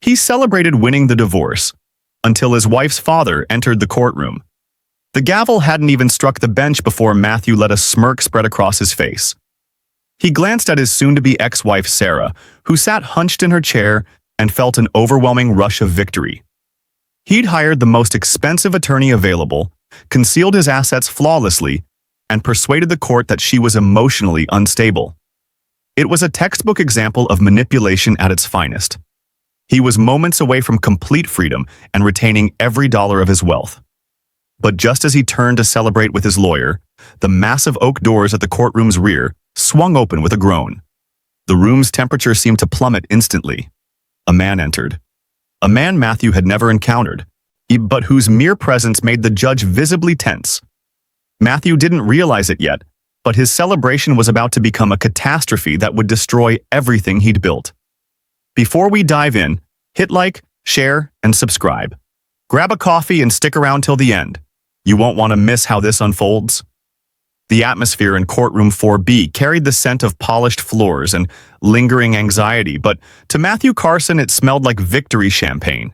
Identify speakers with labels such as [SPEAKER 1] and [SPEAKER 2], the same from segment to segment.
[SPEAKER 1] He celebrated winning the divorce until his wife's father entered the courtroom. The gavel hadn't even struck the bench before Matthew let a smirk spread across his face. He glanced at his soon-to-be ex-wife Sarah, who sat hunched in her chair and felt an overwhelming rush of victory. He'd hired the most expensive attorney available, concealed his assets flawlessly, and persuaded the court that she was emotionally unstable. It was a textbook example of manipulation at its finest. He was moments away from complete freedom and retaining every dollar of his wealth. But just as he turned to celebrate with his lawyer, the massive oak doors at the courtroom's rear swung open with a groan. The room's temperature seemed to plummet instantly. A man entered. A man Matthew had never encountered, but whose mere presence made the judge visibly tense. Matthew didn't realize it yet, but his celebration was about to become a catastrophe that would destroy everything he'd built. Before we dive in, hit like, share, and subscribe. Grab a coffee and stick around till the end. You won't want to miss how this unfolds. The atmosphere in courtroom 4B carried the scent of polished floors and lingering anxiety, but to Matthew Carson it smelled like victory champagne.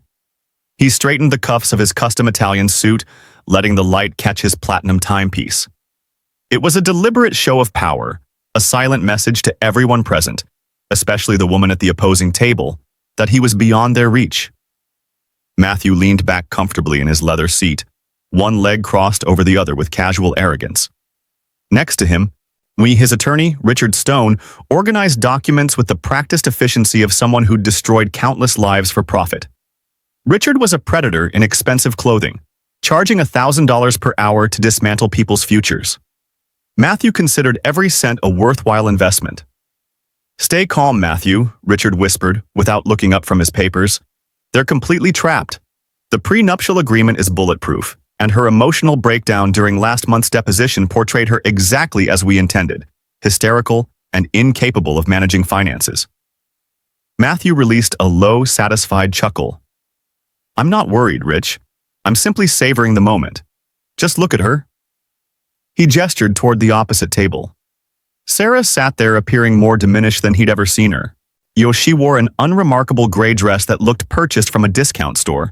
[SPEAKER 1] He straightened the cuffs of his custom Italian suit, letting the light catch his platinum timepiece. It was a deliberate show of power, a silent message to everyone present, especially the woman at the opposing table, that he was beyond their reach. Matthew leaned back comfortably in his leather seat, one leg crossed over the other with casual arrogance. Next to him, his attorney, Richard Stone, organized documents with the practiced efficiency of someone who'd destroyed countless lives for profit. Richard was a predator in expensive clothing, charging $1,000 per hour to dismantle people's futures. Matthew considered every cent a worthwhile investment. "Stay calm, Matthew," Richard whispered, without looking up from his papers. "They're completely trapped. The prenuptial agreement is bulletproof, and her emotional breakdown during last month's deposition portrayed her exactly as we intended, hysterical and incapable of managing finances." Matthew released a low, satisfied chuckle. "I'm not worried, Rich. I'm simply savoring the moment. Just look at her." He gestured toward the opposite table. Sarah sat there appearing more diminished than he'd ever seen her. She wore an unremarkable gray dress that looked purchased from a discount store,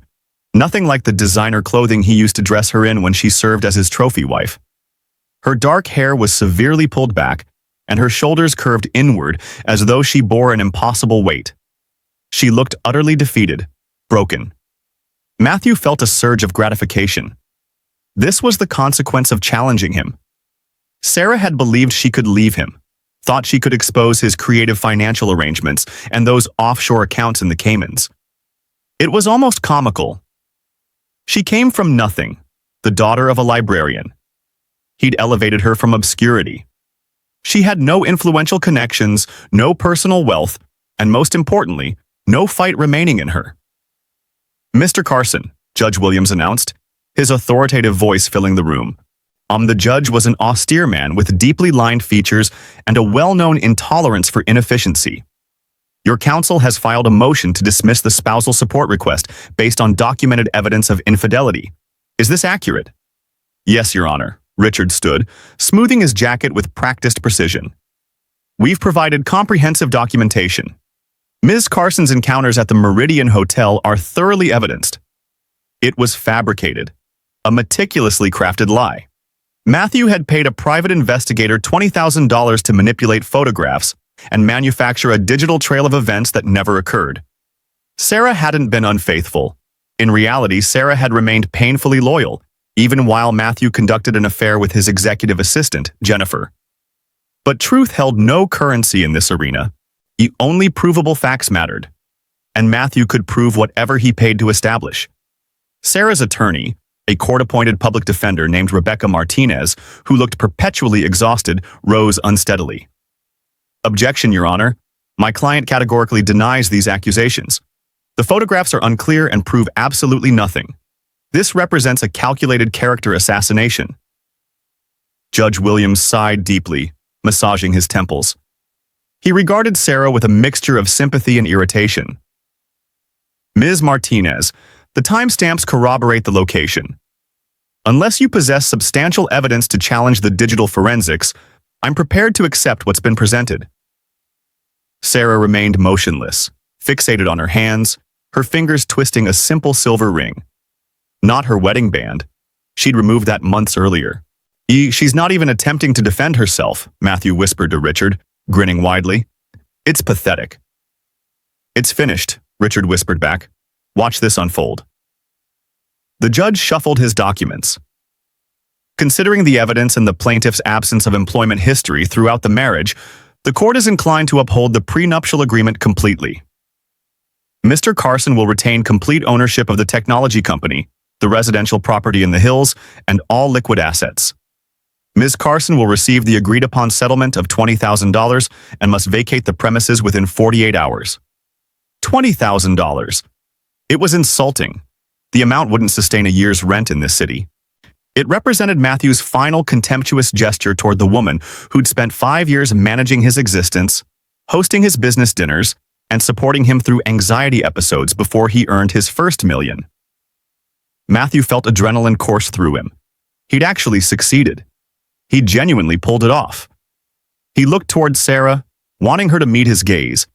[SPEAKER 1] nothing like the designer clothing he used to dress her in when she served as his trophy wife. Her dark hair was severely pulled back, and her shoulders curved inward as though she bore an impossible weight. She looked utterly defeated, broken. Matthew felt a surge of gratification. This was the consequence of challenging him. Sarah had believed she could leave him, thought she could expose his creative financial arrangements and those offshore accounts in the Caymans. It was almost comical. She came from nothing, the daughter of a librarian. He'd elevated her from obscurity. She had no influential connections, no personal wealth, and most importantly, no fight remaining in her. "Mr. Carson," Judge Williams announced, his authoritative voice filling the room. The judge was an austere man with deeply lined features and a well-known intolerance for inefficiency. "Your counsel has filed a motion to dismiss the spousal support request based on documented evidence of infidelity. Is this accurate?" "Yes, Your Honor," Richard stood, smoothing his jacket with practiced precision. "We've provided comprehensive documentation. Ms. Carson's encounters at the Meridian Hotel are thoroughly evidenced. It was fabricated, a meticulously crafted lie. Matthew had paid a private investigator $20,000 to manipulate photographs and manufacture a digital trail of events that never occurred. Sarah hadn't been unfaithful. In reality, Sarah had remained painfully loyal, even while Matthew conducted an affair with his executive assistant, Jennifer. But truth held no currency in this arena. Only provable facts mattered, and Matthew could prove whatever he paid to establish. Sarah's attorney, a court-appointed public defender named Rebecca Martinez, who looked perpetually exhausted, rose unsteadily. "Objection, Your Honor. My client categorically denies these accusations. The photographs are unclear and prove absolutely nothing. This represents a calculated character assassination." Judge Williams sighed deeply, massaging his temples. He regarded Sarah with a mixture of sympathy and irritation. "Ms. Martinez, the timestamps corroborate the location. Unless you possess substantial evidence to challenge the digital forensics, I'm prepared to accept what's been presented." Sarah remained motionless, fixated on her hands, her fingers twisting a simple silver ring. Not her wedding band. She'd removed that months earlier. She's not even attempting to defend herself, Matthew whispered to Richard, grinning widely. It's pathetic. It's finished, Richard whispered back. Watch this unfold. The judge shuffled his documents. Considering the evidence and the plaintiff's absence of employment history throughout the marriage, the court is inclined to uphold the prenuptial agreement completely. Mr. Carson will retain complete ownership of the technology company, the residential property in the hills, and all liquid assets. Ms. Carson will receive the agreed-upon settlement of $20,000 and must vacate the premises within 48 hours. $20,000. It was insulting. The amount wouldn't sustain a year's rent in this city. It represented Matthew's final contemptuous gesture toward the woman who'd spent 5 years managing his existence, hosting his business dinners, and supporting him through anxiety episodes before he earned his first million. Matthew felt adrenaline course through him. He'd actually succeeded. He genuinely pulled it off. He looked toward Sarah, wanting her to meet his gaze,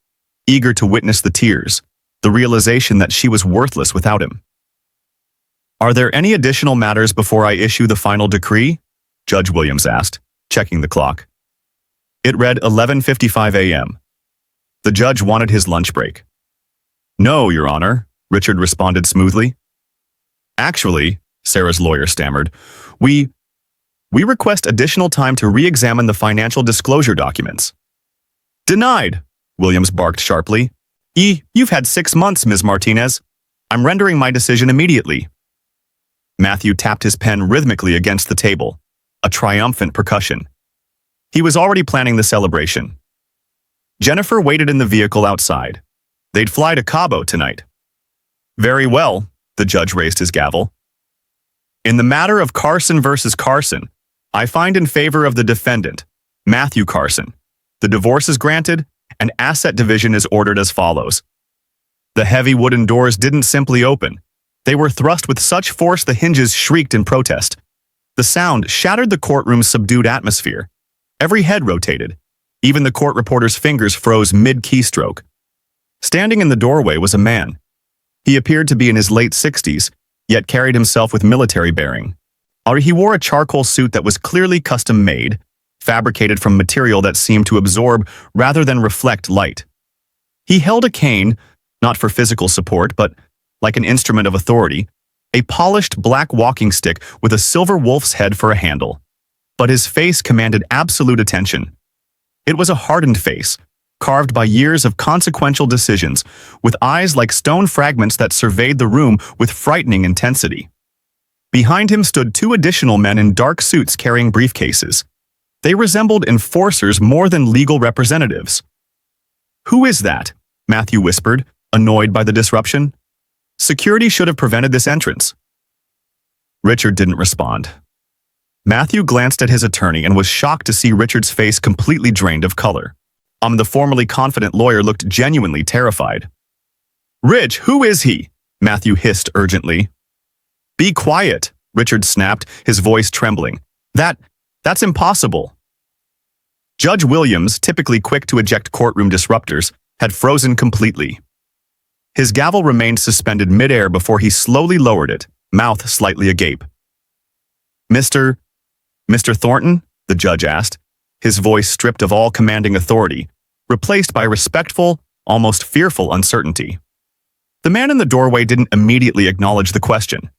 [SPEAKER 1] eager to witness the tears, the realization that she was worthless without him. Are there any additional matters before I issue the final decree? Judge Williams asked, checking the clock. It read 11:55 a.m. The judge wanted his lunch break. No, Your Honor, Richard responded smoothly. Actually, Sarah's lawyer stammered, we request additional time to re-examine the financial disclosure documents. Denied, Williams barked sharply. You've had 6 months, Ms. Martinez. I'm rendering my decision immediately. Matthew tapped his pen rhythmically against the table, a triumphant percussion. He was already planning the celebration. Jennifer waited in the vehicle outside. They'd fly to Cabo tonight. Very well, the judge raised his gavel. In the matter of Carson versus Carson, I find in favor of the defendant, Matthew Carson. The divorce is granted, and asset division is ordered as follows. The heavy wooden doors didn't simply open. They were thrust with such force the hinges shrieked in protest. The sound shattered the courtroom's subdued atmosphere. Every head rotated. Even the court reporter's fingers froze mid-keystroke. Standing in the doorway was a man. He appeared to be in his late 60s, yet carried himself with military bearing. He wore a charcoal suit that was clearly custom-made, fabricated from material that seemed to absorb rather than reflect light. He held a cane, not for physical support, but like an instrument of authority, a polished black walking stick with a silver wolf's head for a handle. But his face commanded absolute attention. It was a hardened face, carved by years of consequential decisions, with eyes like stone fragments that surveyed the room with frightening intensity. Behind him stood 2 additional men in dark suits carrying briefcases. They resembled enforcers more than legal representatives. Who is that? Matthew whispered, annoyed by the disruption. Security should have prevented this entrance. Richard didn't respond. Matthew glanced at his attorney and was shocked to see Richard's face completely drained of color. The formerly confident lawyer looked genuinely terrified. Rich, who is he? Matthew hissed urgently. Be quiet, Richard snapped, his voice trembling. That's impossible. Judge Williams, typically quick to eject courtroom disruptors, had frozen completely. His gavel remained suspended midair before he slowly lowered it, mouth slightly agape. Mr. Thornton? The judge asked, his voice stripped of all commanding authority, replaced by respectful, almost fearful uncertainty. The man in the doorway didn't immediately acknowledge the question.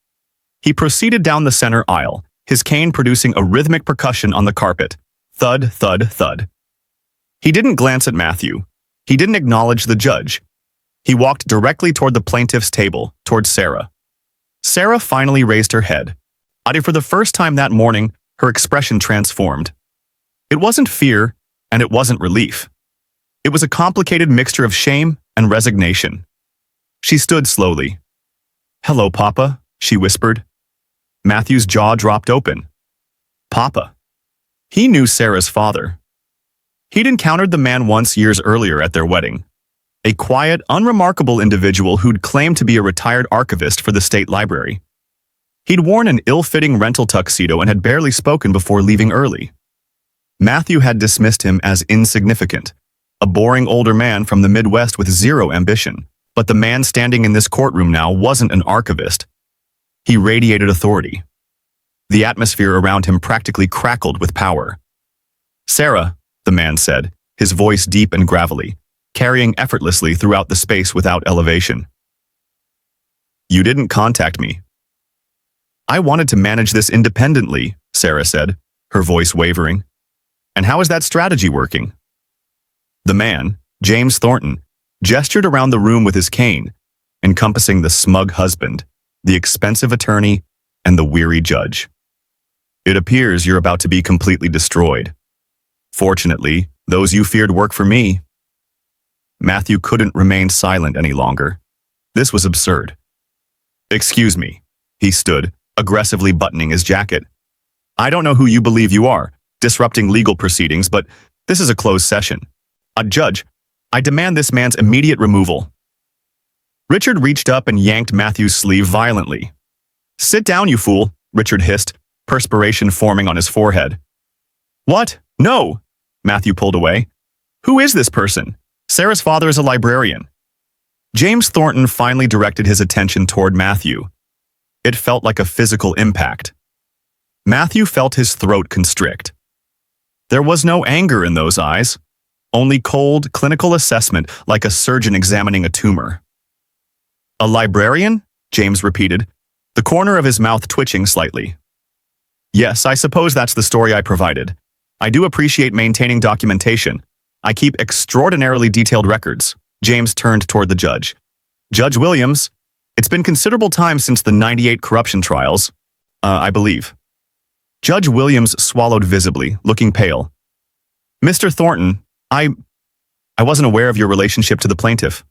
[SPEAKER 1] He proceeded down the center aisle, his cane producing a rhythmic percussion on the carpet. Thud, thud, thud. He didn't glance at Matthew. He didn't acknowledge the judge. He walked directly toward the plaintiff's table, toward Sarah. Sarah finally raised her head. For the first time that morning, her expression transformed. It wasn't fear, and it wasn't relief. It was a complicated mixture of shame and resignation. She stood slowly. Hello, Papa, she whispered. Matthew's jaw dropped open. Papa. He knew Sarah's father. He'd encountered the man once years earlier at their wedding. A quiet, unremarkable individual who'd claimed to be a retired archivist for the state library. He'd worn an ill-fitting rental tuxedo and had barely spoken before leaving early. Matthew had dismissed him as insignificant, a boring older man from the Midwest with zero ambition. But the man standing in this courtroom now wasn't an archivist. He radiated authority. The atmosphere around him practically crackled with power. "Sarah," the man said, his voice deep and gravelly, carrying effortlessly throughout the space without elevation. "You didn't contact me." "I wanted to manage this independently," Sarah said, her voice wavering. "And how is that strategy working?" The man, James Thornton, gestured around the room with his cane, encompassing the smug husband, the expensive attorney, and the weary judge. "It appears you're about to be completely destroyed. Fortunately, those you feared work for me." Matthew couldn't remain silent any longer. This was absurd. "Excuse me," he stood, aggressively buttoning his jacket. "I don't know who you believe you are, disrupting legal proceedings, but this is a closed session. Judge, I demand this man's immediate removal." Richard reached up and yanked Matthew's sleeve violently. "Sit down, you fool," Richard hissed, perspiration forming on his forehead. "What? No!" Matthew pulled away. "Who is this person? Sarah's father is a librarian." James Thornton finally directed his attention toward Matthew. It felt like a physical impact. Matthew felt his throat constrict. There was no anger in those eyes, only cold, clinical assessment like a surgeon examining a tumor. "A librarian?" James repeated, the corner of his mouth twitching slightly. "Yes, I suppose that's the story I provided. I do appreciate maintaining documentation. I keep extraordinarily detailed records." James turned toward the judge. "Judge Williams, it's been considerable time since the '98 corruption trials, I believe." Judge Williams swallowed visibly, looking pale. "Mr. Thornton, I wasn't aware of your relationship to the plaintiff."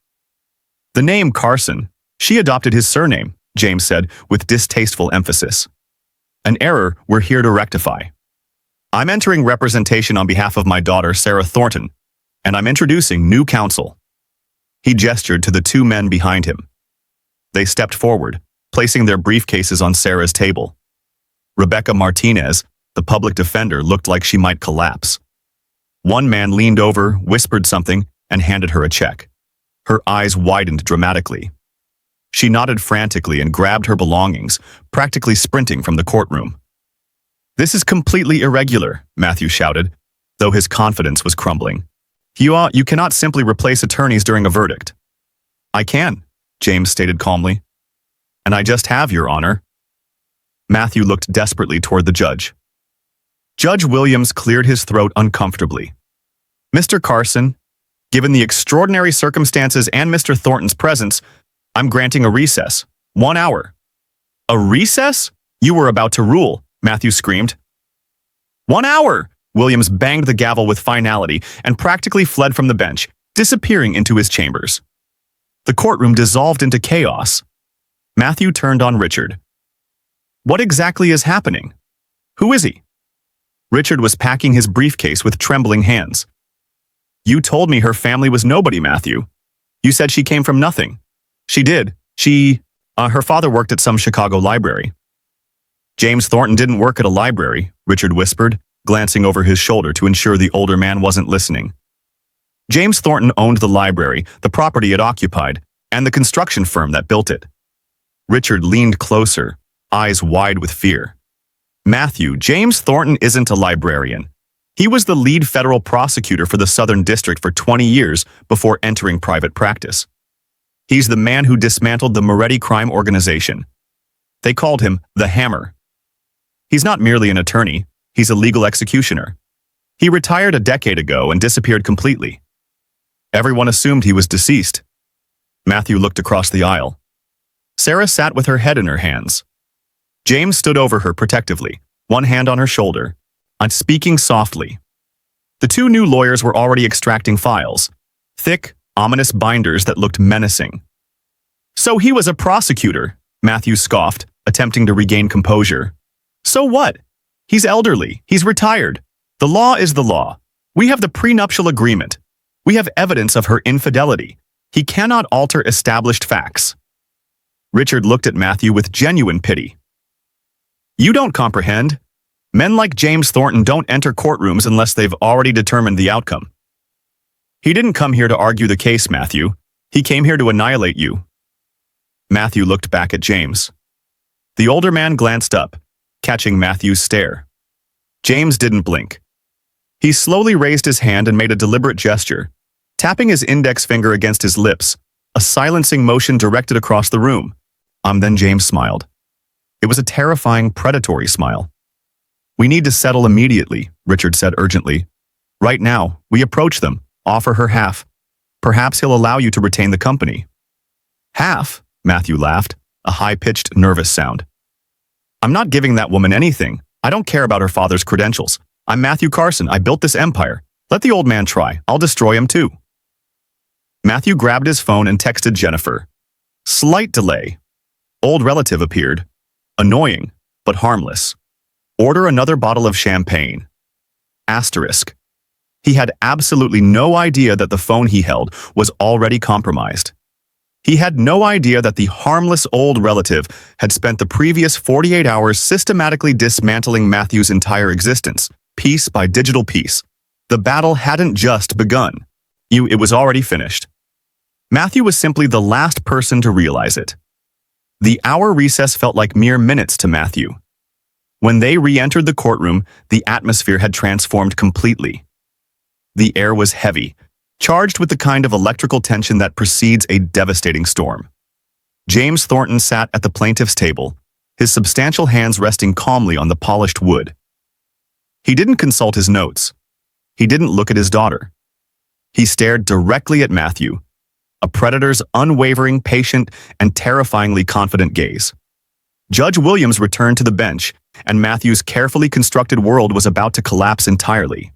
[SPEAKER 1] "The name Carson, she adopted his surname," James said with distasteful emphasis. "An error we're here to rectify. I'm entering representation on behalf of my daughter, Sarah Thornton, and I'm introducing new counsel." He gestured to the two men behind him. They stepped forward, placing their briefcases on Sarah's table. Rebecca Martinez, the public defender, looked like she might collapse. One man leaned over, whispered something, and handed her a check. Her eyes widened dramatically. She nodded frantically and grabbed her belongings, practically sprinting from the courtroom. "This is completely irregular," Matthew shouted, though his confidence was crumbling. You cannot simply replace attorneys during a verdict." "I can," James stated calmly. "And I just have, Your Honor." Matthew looked desperately toward the judge. Judge Williams cleared his throat uncomfortably. "Mr. Carson, given the extraordinary circumstances and Mr. Thornton's presence, I'm granting a recess. 1 hour." "A recess? You were about to rule," Matthew screamed. 1 hour! Williams banged the gavel with finality and practically fled from the bench, disappearing into his chambers. The courtroom dissolved into chaos. Matthew turned on Richard. "What exactly is happening? Who is he?" Richard was packing his briefcase with trembling hands. "You told me her family was nobody, Matthew. You said she came from nothing." "She did. Her father worked at some Chicago library." "James Thornton didn't work at a library," Richard whispered, glancing over his shoulder to ensure the older man wasn't listening. "James Thornton owned the library, the property it occupied, and the construction firm that built it." Richard leaned closer, eyes wide with fear. "Matthew, James Thornton isn't a librarian. He was the lead federal prosecutor for the Southern District for 20 years before entering private practice. He's the man who dismantled the Moretti crime organization. They called him the Hammer. He's not merely an attorney, he's a legal executioner. He retired a decade ago and disappeared completely. Everyone assumed he was deceased." Matthew looked across the aisle. Sarah sat with her head in her hands. James stood over her protectively, one hand on her shoulder, and speaking softly. The two new lawyers were already extracting files, thick, ominous binders that looked menacing. "So he was a prosecutor," Matthew scoffed, attempting to regain composure. "So what? He's elderly. He's retired. The law is the law. We have the prenuptial agreement. We have evidence of her infidelity. He cannot alter established facts." Richard looked at Matthew with genuine pity. "You don't comprehend. Men like James Thornton don't enter courtrooms unless they've already determined the outcome. He didn't come here to argue the case, Matthew. He came here to annihilate you. Matthew looked back at James. The older man glanced up, catching Matthew's stare. James didn't blink. He slowly raised his hand and made a deliberate gesture, tapping his index finger against his lips, a silencing motion directed across the room. Then James smiled. It was a terrifying, predatory smile. "We need to settle immediately," Richard said urgently. "Right now, we approach them, offer her half. Perhaps he'll allow you to retain the company." "Half?" Matthew laughed, a high-pitched, nervous sound. "I'm not giving that woman anything. I don't care about her father's credentials. I'm Matthew Carson. I built this empire. Let the old man try. I'll destroy him too." Matthew grabbed his phone and texted Jennifer. Slight delay. Old relative appeared. Annoying, but harmless. Order another bottle of champagne. Asterisk. He had absolutely no idea that the phone he held was already compromised. He had no idea that the harmless old relative had spent the previous 48 hours systematically dismantling Matthew's entire existence, piece by digital piece. The battle hadn't just begun. It was already finished. Matthew was simply the last person to realize it. The hour recess felt like mere minutes to Matthew. When they re-entered the courtroom, the atmosphere had transformed completely. The air was heavy, charged with the kind of electrical tension that precedes a devastating storm. James Thornton sat at the plaintiff's table, his substantial hands resting calmly on the polished wood. He didn't consult his notes. He didn't look at his daughter. He stared directly at Matthew, a predator's unwavering, patient, and terrifyingly confident gaze. Judge Williams returned to the bench, and Matthew's carefully constructed world was about to collapse entirely.